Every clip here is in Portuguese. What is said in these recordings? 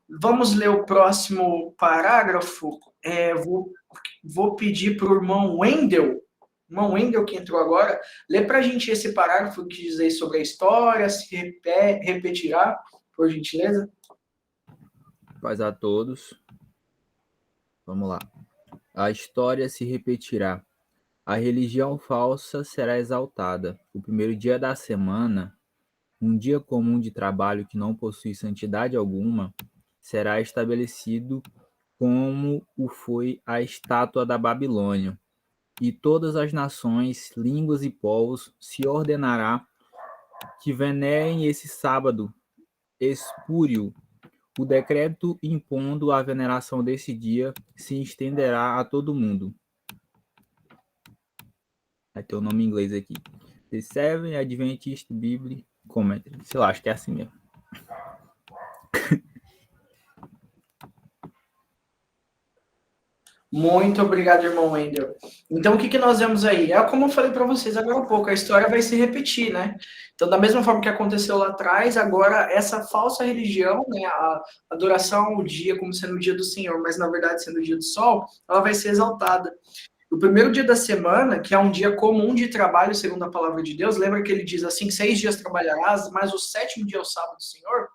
Vamos ler o próximo parágrafo. Vou pedir para o irmão Wendel, que entrou agora, lê para a gente esse parágrafo que diz aí sobre a história, se repetirá, por gentileza. Paz a todos. Vamos lá. A história se repetirá. A religião falsa será exaltada. O primeiro dia da semana, um dia comum de trabalho que não possui santidade alguma, será estabelecido como o foi a estátua da Babilônia. E todas as nações, línguas e povos se ordenará que venerem esse sábado espúrio. O decreto impondo a veneração desse dia se estenderá a todo mundo. Vai ter o nome em inglês aqui. The Seven Adventist Bible Commentary. Sei lá, acho que é assim mesmo. Muito obrigado, irmão Wendel. Então, o que nós vemos aí? É como eu falei para vocês agora há pouco, a história vai se repetir, né? Então, da mesma forma que aconteceu lá atrás, agora essa falsa religião, né, a adoração ao dia como sendo o dia do Senhor, mas na verdade sendo o dia do sol, ela vai ser exaltada. O primeiro dia da semana, que é um dia comum de trabalho, segundo a palavra de Deus, lembra que ele diz assim, 6 dias trabalharás, mas o 7º dia é o sábado do Senhor?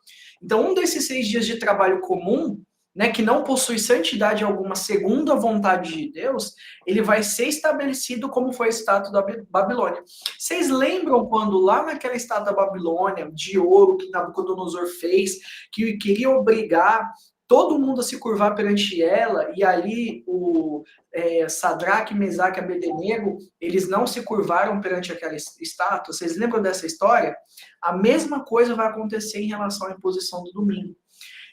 Então, um desses 6 dias de trabalho comum, né, que não possui santidade alguma segundo a vontade de Deus, ele vai ser estabelecido como foi a estátua da Babilônia. Vocês lembram quando lá naquela estátua da Babilônia, de ouro, que Nabucodonosor fez, que queria obrigar todo mundo a se curvar perante ela, e ali Sadraque, Mesaque e Abednego, eles não se curvaram perante aquela estátua? Vocês lembram dessa história? A mesma coisa vai acontecer em relação à imposição do domingo.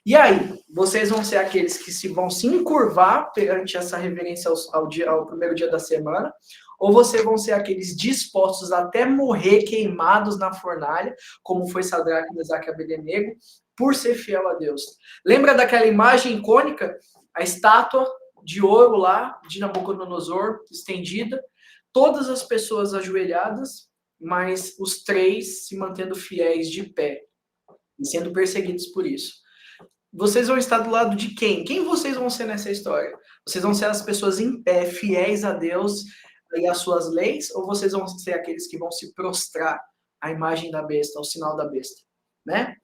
E aí, vocês vão ser aqueles que vão se encurvar perante essa reverência ao primeiro dia da semana, ou vocês vão ser aqueles dispostos até morrer queimados na fornalha, como foi Sadraque, Mesaque e Abednego, por ser fiel a Deus. Lembra daquela imagem icônica? A estátua de ouro lá, de Nabucodonosor, estendida, todas as pessoas ajoelhadas, mas os 3 se mantendo fiéis de pé, e sendo perseguidos por isso. Vocês vão estar do lado de quem? Quem vocês vão ser nessa história? Vocês vão ser as pessoas em pé, fiéis a Deus e às suas leis, ou vocês vão ser aqueles que vão se prostrar à imagem da besta, ao sinal da besta, né?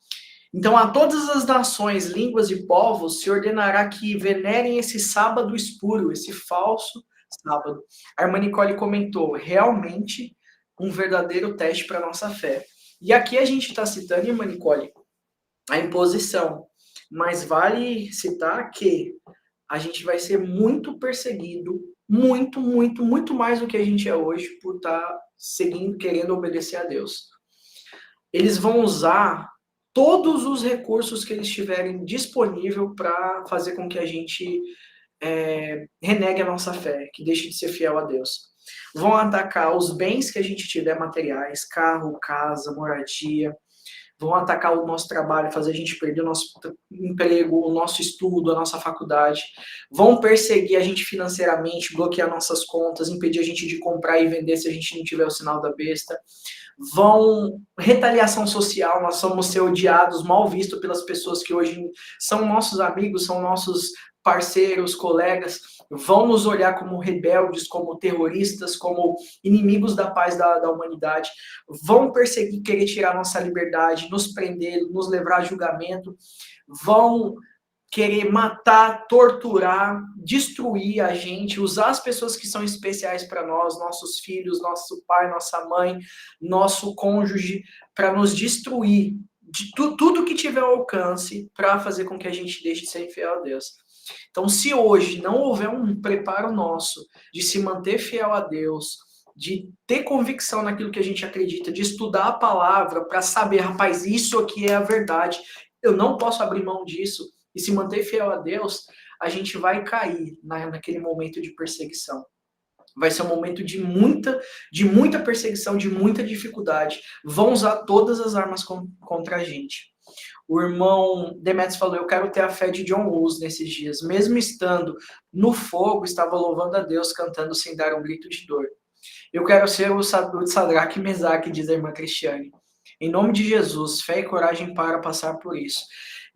Então, a todas as nações, línguas e povos se ordenará que venerem esse sábado espúrio, esse falso sábado. A irmã Nicole comentou, realmente um verdadeiro teste para a nossa fé. E aqui a gente está citando, irmã Nicole, a imposição. Mas vale citar que a gente vai ser muito perseguido, muito, muito, muito mais do que a gente é hoje por estar seguindo, querendo obedecer a Deus. Eles vão usar todos os recursos que eles tiverem disponível para fazer com que a gente renegue a nossa fé, que deixe de ser fiel a Deus. Vão atacar os bens que a gente tiver materiais, carro, casa, moradia, vão atacar o nosso trabalho, fazer a gente perder o nosso emprego, o nosso estudo, a nossa faculdade, vão perseguir a gente financeiramente, bloquear nossas contas, impedir a gente de comprar e vender se a gente não tiver o sinal da besta, vão retaliação social, nós vamos ser odiados, mal vistos pelas pessoas que hoje são nossos amigos, são nossos parceiros, colegas, vão nos olhar como rebeldes, como terroristas, como inimigos da paz da humanidade, vão perseguir, querer tirar nossa liberdade, nos prender, nos levar a julgamento, vão querer matar, torturar, destruir a gente, usar as pessoas que são especiais para nós, nossos filhos, nosso pai, nossa mãe, nosso cônjuge, para nos destruir de tudo que tiver alcance para fazer com que a gente deixe de ser infiel a Deus. Então, se hoje não houver um preparo nosso de se manter fiel a Deus, de ter convicção naquilo que a gente acredita, de estudar a palavra para saber, rapaz, isso aqui é a verdade, eu não posso abrir mão disso, e se manter fiel a Deus, a gente vai cair naquele momento de perseguição. Vai ser um momento de muita perseguição, de muita dificuldade. Vão usar todas as armas contra a gente. O irmão Demetrios falou, eu quero ter a fé de John Hus nesses dias. Mesmo estando no fogo, estava louvando a Deus, cantando sem dar um grito de dor. Eu quero ser o Sadraque e Mesaque, diz a irmã Cristiane. Em nome de Jesus, fé e coragem para passar por isso.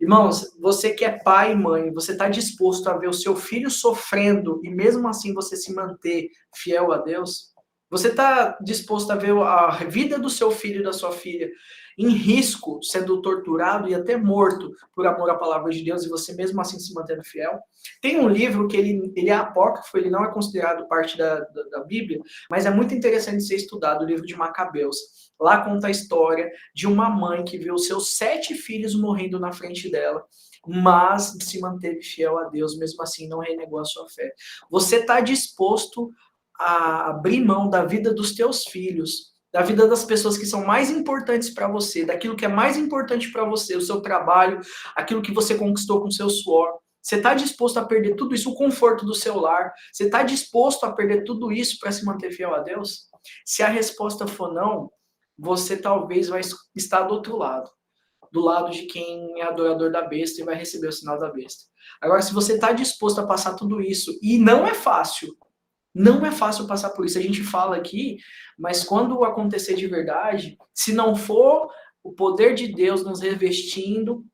Irmãos, você que é pai e mãe, você está disposto a ver o seu filho sofrendo e mesmo assim você se manter fiel a Deus? Você está disposto a ver a vida do seu filho e da sua filha em risco, sendo torturado e até morto por amor à palavra de Deus e você mesmo assim se mantendo fiel? Tem um livro que ele é apócrifo, ele não é considerado parte da Bíblia, mas é muito interessante de ser estudado, o livro de Macabeus. Lá conta a história de uma mãe que viu seus 7 filhos morrendo na frente dela, mas se manteve fiel a Deus, mesmo assim não renegou a sua fé. Você está disposto a abrir mão da vida dos teus filhos, da vida das pessoas que são mais importantes para você, daquilo que é mais importante para você, o seu trabalho, aquilo que você conquistou com seu suor? Você está disposto a perder tudo isso, o conforto do seu lar? Você está disposto a perder tudo isso para se manter fiel a Deus? Se a resposta for não, você talvez vai estar do lado de quem é adorador da besta e vai receber o sinal da besta. Agora, se você está disposto a passar tudo isso, e não é fácil, não é fácil passar por isso. A gente fala aqui, mas quando acontecer de verdade, se não for o poder de Deus nos revestindo,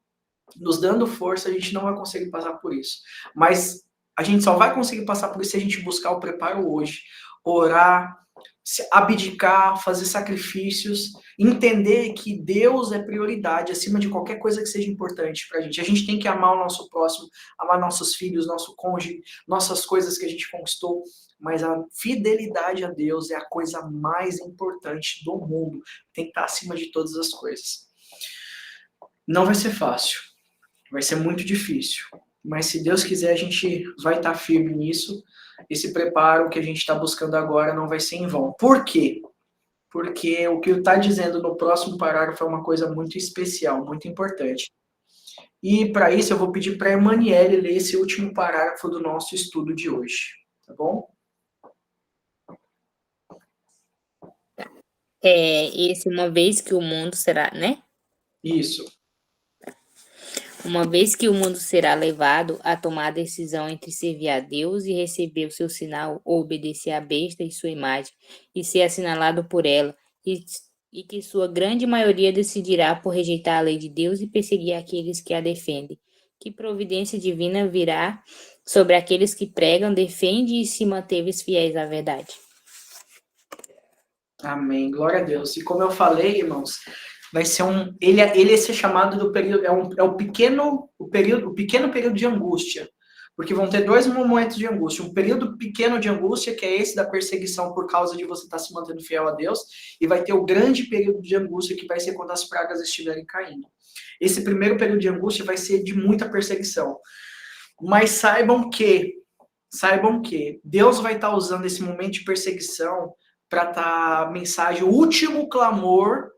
nos dando força, a gente não vai conseguir passar por isso. Mas a gente só vai conseguir passar por isso se a gente buscar o preparo hoje. Orar, abdicar, fazer sacrifícios, entender que Deus é prioridade acima de qualquer coisa que seja importante pra gente. A gente tem que amar o nosso próximo, amar nossos filhos, nosso cônjuge, nossas coisas que a gente conquistou, mas a fidelidade a Deus é a coisa mais importante do mundo. Tem que estar acima de todas as coisas. Não vai ser fácil, vai ser muito difícil, mas se Deus quiser a gente vai estar firme nisso. Esse preparo que a gente está buscando agora não vai ser em vão. Por quê? Porque o que está dizendo no próximo parágrafo é uma coisa muito especial, muito importante. E para isso eu vou pedir para a Emaniele ler esse último parágrafo do nosso estudo de hoje, tá bom? Esse uma vez que o mundo será, né? Isso. Uma vez que o mundo será levado a tomar a decisão entre servir a Deus e receber o seu sinal, ou obedecer à besta e sua imagem, e ser assinalado por ela, e que sua grande maioria decidirá por rejeitar a lei de Deus e perseguir aqueles que a defendem. Que providência divina virá sobre aqueles que pregam, defendem e se mantêm fiéis à verdade. Amém. Glória a Deus. E como eu falei, irmãos, vai ser ele é ser chamado do período, o pequeno período de angústia, porque vão ter 2 momentos de angústia, um período pequeno de angústia, que é esse da perseguição por causa de você estar se mantendo fiel a Deus, e vai ter o grande período de angústia, que vai ser quando as pragas estiverem caindo. Esse primeiro período de angústia vai ser de muita perseguição, mas saibam que Deus vai estar usando esse momento de perseguição para estar a mensagem, o último clamor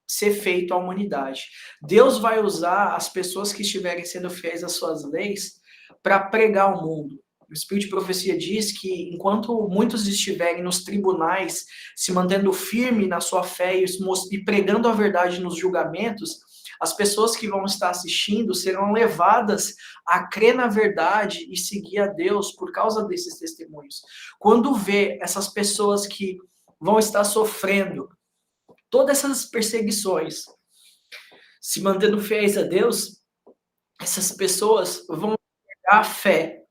ser feito à humanidade. Deus vai usar as pessoas que estiverem sendo fiéis às suas leis para pregar ao mundo. O Espírito de Profecia diz que enquanto muitos estiverem nos tribunais, se mantendo firme na sua fé e pregando a verdade nos julgamentos, as pessoas que vão estar assistindo serão levadas a crer na verdade e seguir a Deus por causa desses testemunhos. Quando vê essas pessoas que vão estar sofrendo todas essas perseguições, se mantendo fiéis a Deus, essas pessoas vão pegar a fé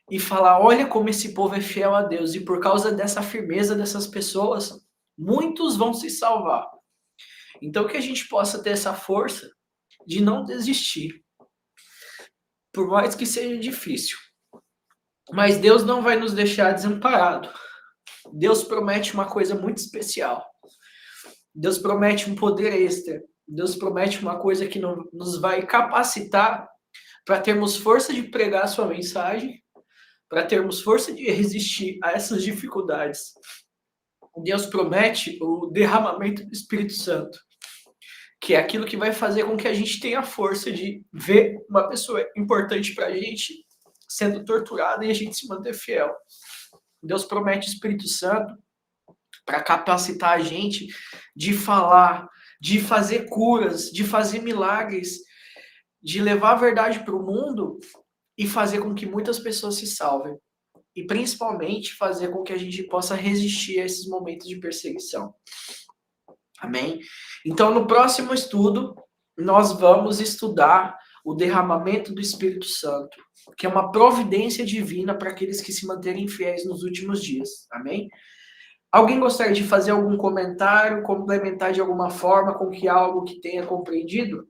e falar, olha como esse povo é fiel a Deus, e por causa dessa firmeza dessas pessoas, muitos vão se salvar. Então que a gente possa ter essa força de não desistir, por mais que seja difícil. Mas Deus não vai nos deixar desamparados. Deus promete uma coisa muito especial. Deus promete um poder extra. Deus promete uma coisa que nos vai capacitar para termos força de pregar a sua mensagem, para termos força de resistir a essas dificuldades. Deus promete o derramamento do Espírito Santo, que é aquilo que vai fazer com que a gente tenha a força de ver uma pessoa importante para a gente sendo torturada e a gente se manter fiel. Deus promete o Espírito Santo para capacitar a gente de falar, de fazer curas, de fazer milagres, de levar a verdade para o mundo e fazer com que muitas pessoas se salvem. E principalmente fazer com que a gente possa resistir a esses momentos de perseguição. Amém? Então, no próximo estudo, nós vamos estudar o derramamento do Espírito Santo, que é uma providência divina para aqueles que se manterem fiéis nos últimos dias. Amém? Alguém gostaria de fazer algum comentário, complementar de alguma forma com que algo que tenha compreendido?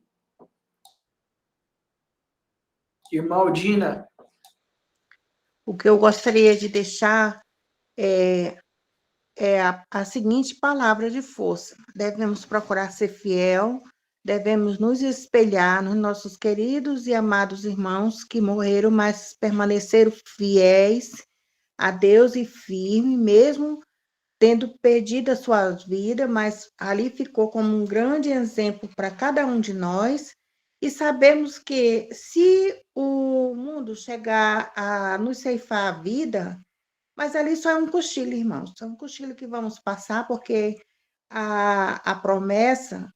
Irmã Aldina? O que eu gostaria de deixar é a seguinte palavra de força: devemos procurar ser fiel, devemos nos espelhar nos nossos queridos e amados irmãos que morreram, mas permaneceram fiéis a Deus e firmes, mesmo tendo perdido a sua vida, mas ali ficou como um grande exemplo para cada um de nós. E sabemos que se o mundo chegar a nos ceifar a vida, mas ali só é um cochilo, irmãos, é um cochilo que vamos passar, porque a promessa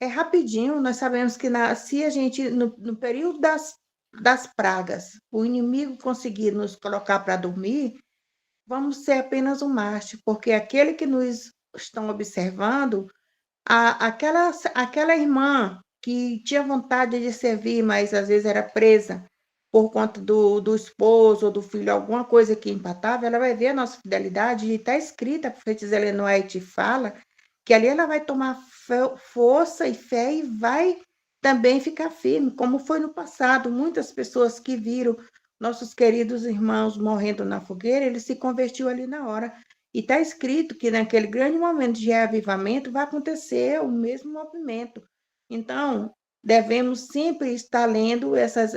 é rapidinho. Nós sabemos que se a gente, no período das pragas, o inimigo conseguir nos colocar para dormir, vamos ser apenas um mártir, porque aquele que nos estão observando, aquela irmã que tinha vontade de servir, mas às vezes era presa por conta do esposo ou do filho, alguma coisa que empatava, ela vai ver a nossa fidelidade, e está escrita, a profetisa Ellen White fala, que ali ela vai tomar força e fé e vai também ficar firme, como foi no passado. Muitas pessoas que viram nossos queridos irmãos morrendo na fogueira, ele se convertiu ali na hora. E está escrito que naquele grande momento de reavivamento vai acontecer o mesmo movimento. Então, devemos sempre estar lendo essas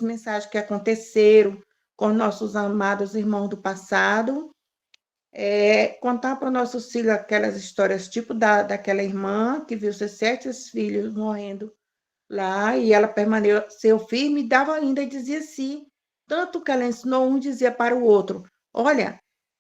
mensagens que aconteceram com nossos amados irmãos do passado, contar para os nossos filhos aquelas histórias, tipo daquela irmã que viu seus 7 filhos morrendo lá, e ela permaneceu firme, dava ainda e dizia assim, tanto que ela ensinou um, dizia para o outro: olha,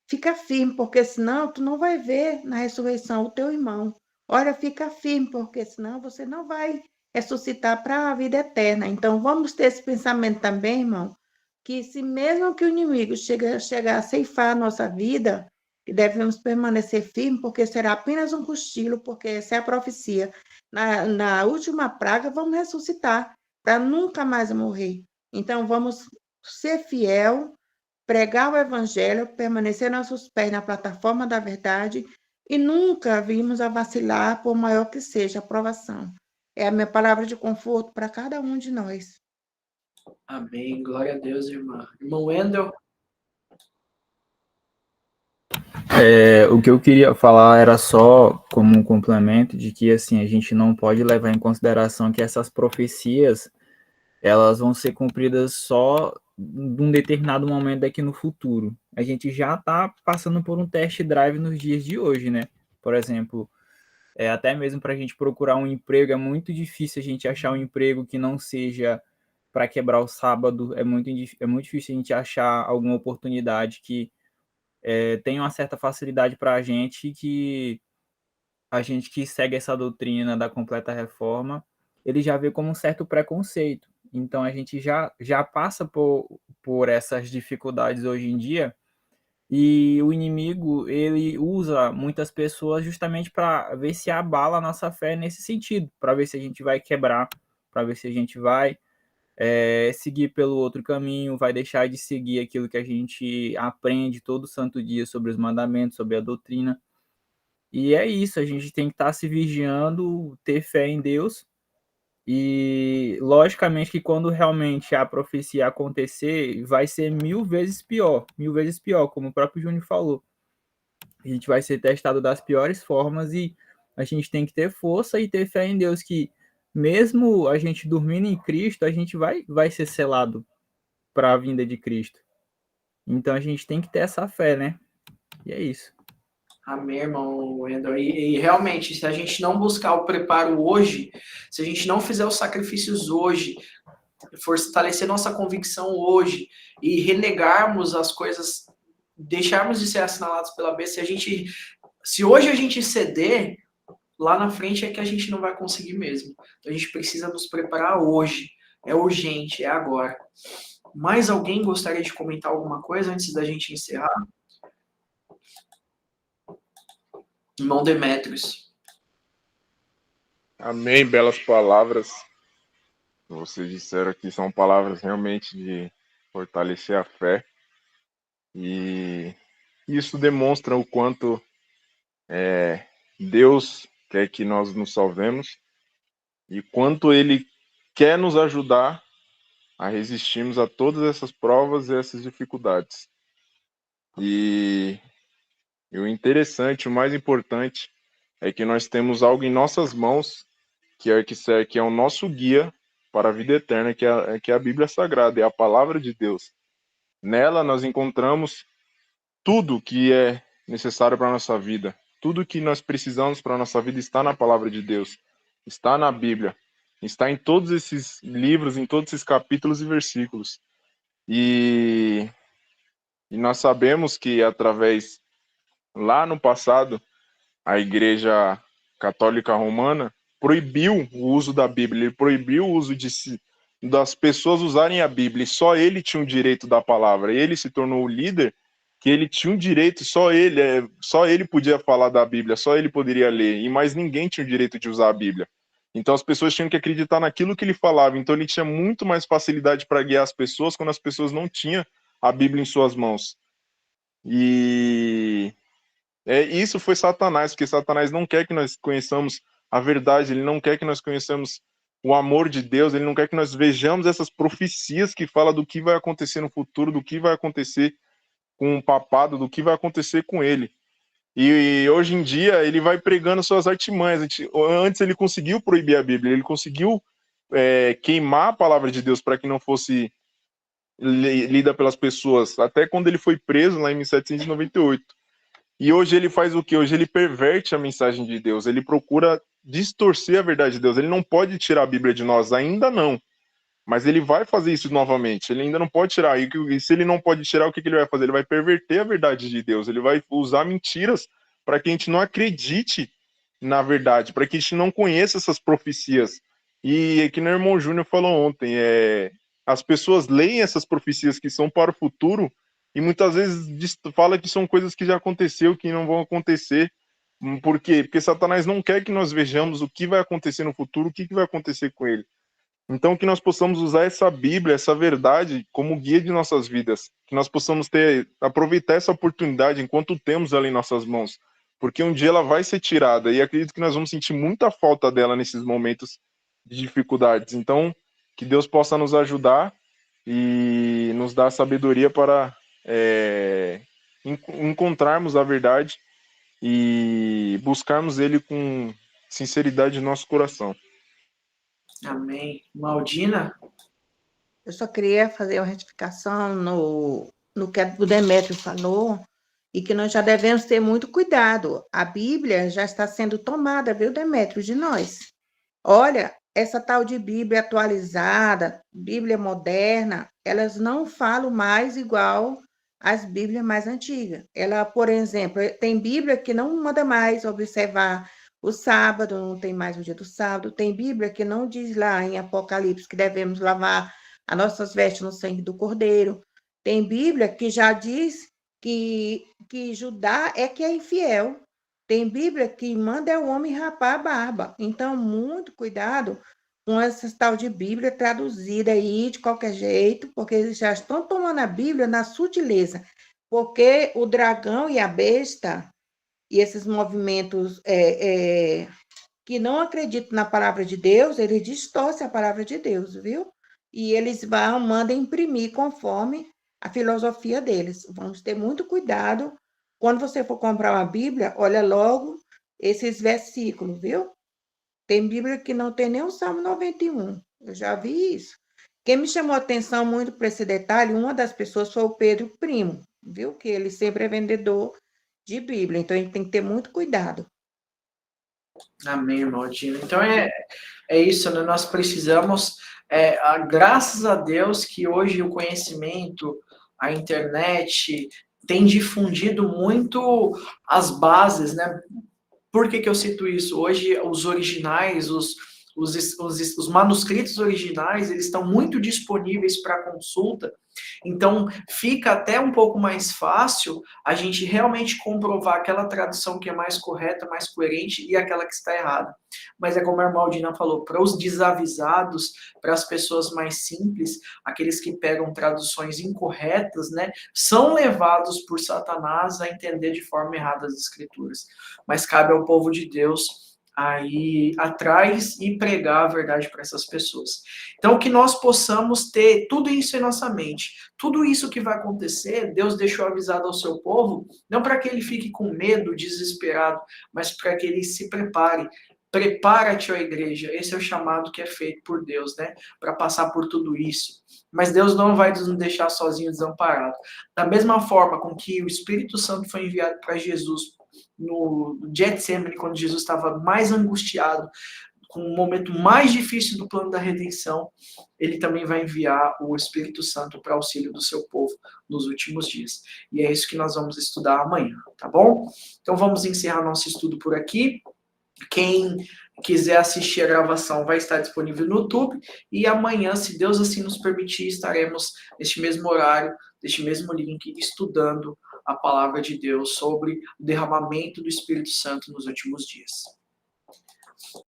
fica firme, porque senão tu não vai ver na ressurreição o teu irmão. Olha, fica firme, porque senão você não vai ressuscitar para a vida eterna. Então, vamos ter esse pensamento também, irmão, que se mesmo que o inimigo chegar a ceifar a nossa vida, devemos permanecer firmes, porque será apenas um cochilo, porque essa é a profecia. Na última praga, vamos ressuscitar, para nunca mais morrer. Então, vamos ser fiel, pregar o evangelho, permanecer nossos pés na plataforma da verdade e nunca vimos a vacilar, por maior que seja a provação. É a minha palavra de conforto para cada um de nós. Amém. Glória a Deus, irmã. Irmão Wendel? O que eu queria falar era só como um complemento de que assim a gente não pode levar em consideração que essas profecias elas vão ser cumpridas só num determinado momento daqui no futuro. A gente já está passando por um test drive nos dias de hoje, né? Por exemplo, até mesmo para a gente procurar um emprego, é muito difícil a gente achar um emprego que não seja para quebrar o sábado, é muito difícil a gente achar alguma oportunidade que tenha uma certa facilidade para a gente que segue essa doutrina da completa reforma, ele já vê como um certo preconceito. Então a gente já passa por essas dificuldades hoje em dia, e o inimigo ele usa muitas pessoas justamente para ver se abala a nossa fé nesse sentido, para ver se a gente vai quebrar, para ver se a gente vai seguir pelo outro caminho, vai deixar de seguir aquilo que a gente aprende todo santo dia sobre os mandamentos, sobre a doutrina. E é isso, a gente tem que estar se vigiando, ter fé em Deus. E logicamente que quando realmente a profecia acontecer, vai ser mil vezes pior, como o próprio Júnior falou. A gente vai ser testado das piores formas e a gente tem que ter força e ter fé em Deus que mesmo a gente dormindo em Cristo, a gente vai ser selado para a vinda de Cristo. Então a gente tem que ter essa fé, né? E é isso. Amém, irmão Wendel. E realmente, se a gente não buscar o preparo hoje, se a gente não fizer os sacrifícios hoje, fortalecer nossa convicção hoje e renegarmos as coisas, deixarmos de ser assinalados pela besta, se hoje a gente ceder, lá na frente é que a gente não vai conseguir mesmo. Então a gente precisa nos preparar hoje. É urgente, é agora. Mais alguém gostaria de comentar alguma coisa antes da gente encerrar? Irmão Demétrios. Amém, belas palavras. Vocês disseram que são palavras realmente de fortalecer a fé. E isso demonstra o quanto Deus quer que nós nos salvemos e quanto Ele quer nos ajudar a resistirmos a todas essas provas e essas dificuldades. E o interessante, o mais importante, é que nós temos algo em nossas mãos que é o nosso guia para a vida eterna, que é a Bíblia Sagrada, é a palavra de Deus. Nela nós encontramos tudo que é necessário para a nossa vida. Tudo que nós precisamos para a nossa vida está na palavra de Deus, está na Bíblia, está em todos esses livros, em todos esses capítulos e versículos. E nós sabemos que lá no passado, a Igreja Católica Romana proibiu o uso da Bíblia, ele proibiu o uso das pessoas usarem a Bíblia, e só ele tinha o direito da palavra. Ele se tornou o líder, que ele tinha um direito, só ele podia falar da Bíblia, só ele poderia ler, e mais ninguém tinha o direito de usar a Bíblia. Então as pessoas tinham que acreditar naquilo que ele falava, então ele tinha muito mais facilidade para guiar as pessoas quando as pessoas não tinham a Bíblia em suas mãos. E isso foi Satanás, porque Satanás não quer que nós conheçamos a verdade, ele não quer que nós conheçamos o amor de Deus, ele não quer que nós vejamos essas profecias que falam do que vai acontecer no futuro, do que vai acontecer com o papado, do que vai acontecer com ele. E hoje em dia ele vai pregando suas artimanhas. Antes ele conseguiu proibir a Bíblia, ele conseguiu queimar a palavra de Deus para que não fosse lida pelas pessoas, até quando ele foi preso lá em 1798. E hoje ele faz o quê? Hoje ele perverte a mensagem de Deus, ele procura distorcer a verdade de Deus. Ele não pode tirar a Bíblia de nós, ainda não. Mas ele vai fazer isso novamente, ele ainda não pode tirar. E se ele não pode tirar, o que ele vai fazer? Ele vai perverter a verdade de Deus, ele vai usar mentiras para que a gente não acredite na verdade, para que a gente não conheça essas profecias. E que o irmão Júnior falou ontem, as pessoas leem essas profecias que são para o futuro e muitas vezes fala que são coisas que já aconteceu, que não vão acontecer. Por quê? Porque Satanás não quer que nós vejamos o que vai acontecer no futuro, o que vai acontecer com ele. Então, que nós possamos usar essa Bíblia, essa verdade, como guia de nossas vidas. Que nós possamos aproveitar essa oportunidade enquanto temos ela em nossas mãos. Porque um dia ela vai ser tirada. E acredito que nós vamos sentir muita falta dela nesses momentos de dificuldades. Então, que Deus possa nos ajudar e nos dar sabedoria para encontrarmos a verdade e buscarmos Ele com sinceridade no nosso coração. Amém. Maldina? Eu só queria fazer uma retificação no que o Demétrio falou, e que nós já devemos ter muito cuidado. A Bíblia já está sendo tomada, viu, Demétrio, de nós. Olha, essa tal de Bíblia atualizada, Bíblia moderna, elas não falam mais igual às Bíblias mais antigas. Ela, por exemplo, tem Bíblia que não manda mais observar o sábado, não tem mais o dia do sábado. Tem Bíblia que não diz lá em Apocalipse que devemos lavar as nossas vestes no sangue do Cordeiro. Tem Bíblia que já diz que Judá é que é infiel. Tem Bíblia que manda o homem rapar a barba. Então, muito cuidado com essa tal de Bíblia traduzida aí de qualquer jeito, porque eles já estão tomando a Bíblia na sutileza. Porque o dragão e a besta e esses movimentos que não acreditam na palavra de Deus, eles distorcem a palavra de Deus, viu? E eles mandam imprimir conforme a filosofia deles. Vamos ter muito cuidado. Quando você for comprar uma Bíblia, olha logo esses versículos, viu? Tem Bíblia que não tem nem o Salmo 91. Eu já vi isso. Quem me chamou a atenção muito para esse detalhe, uma das pessoas foi o Pedro Primo, viu? Que ele sempre é vendedor de Bíblia. Então, a gente tem que ter muito cuidado. Amém, Maldina. Então, é isso, né? Nós precisamos, graças a Deus, que hoje o conhecimento, a internet, tem difundido muito as bases, né? Por que eu cito isso? Hoje, os originais, os manuscritos originais, eles estão muito disponíveis para consulta, então fica até um pouco mais fácil a gente realmente comprovar aquela tradução que é mais correta, mais coerente e aquela que está errada. Mas é como a irmã Aldina falou, para os desavisados, para as pessoas mais simples, aqueles que pegam traduções incorretas, né, são levados por Satanás a entender de forma errada as escrituras. Mas cabe ao povo de Deus aí atrás e pregar a verdade para essas pessoas. Então, que nós possamos ter tudo isso em nossa mente. Tudo isso que vai acontecer, Deus deixou avisado ao seu povo, não para que ele fique com medo, desesperado, mas para que ele se prepare. Prepara-te, ó igreja. Esse é o chamado que é feito por Deus, né? Para passar por tudo isso. Mas Deus não vai nos deixar sozinho, desamparado. Da mesma forma com que o Espírito Santo foi enviado para Jesus no Getsemane, quando Jesus estava mais angustiado, com o momento mais difícil do plano da redenção, ele também vai enviar o Espírito Santo para auxílio do seu povo nos últimos dias. E é isso que nós vamos estudar amanhã, tá bom? Então vamos encerrar nosso estudo por aqui. Quem quiser assistir a gravação vai estar disponível no YouTube, e amanhã, se Deus assim nos permitir, estaremos neste mesmo horário, neste mesmo link, estudando a palavra de Deus sobre o derramamento do Espírito Santo nos últimos dias.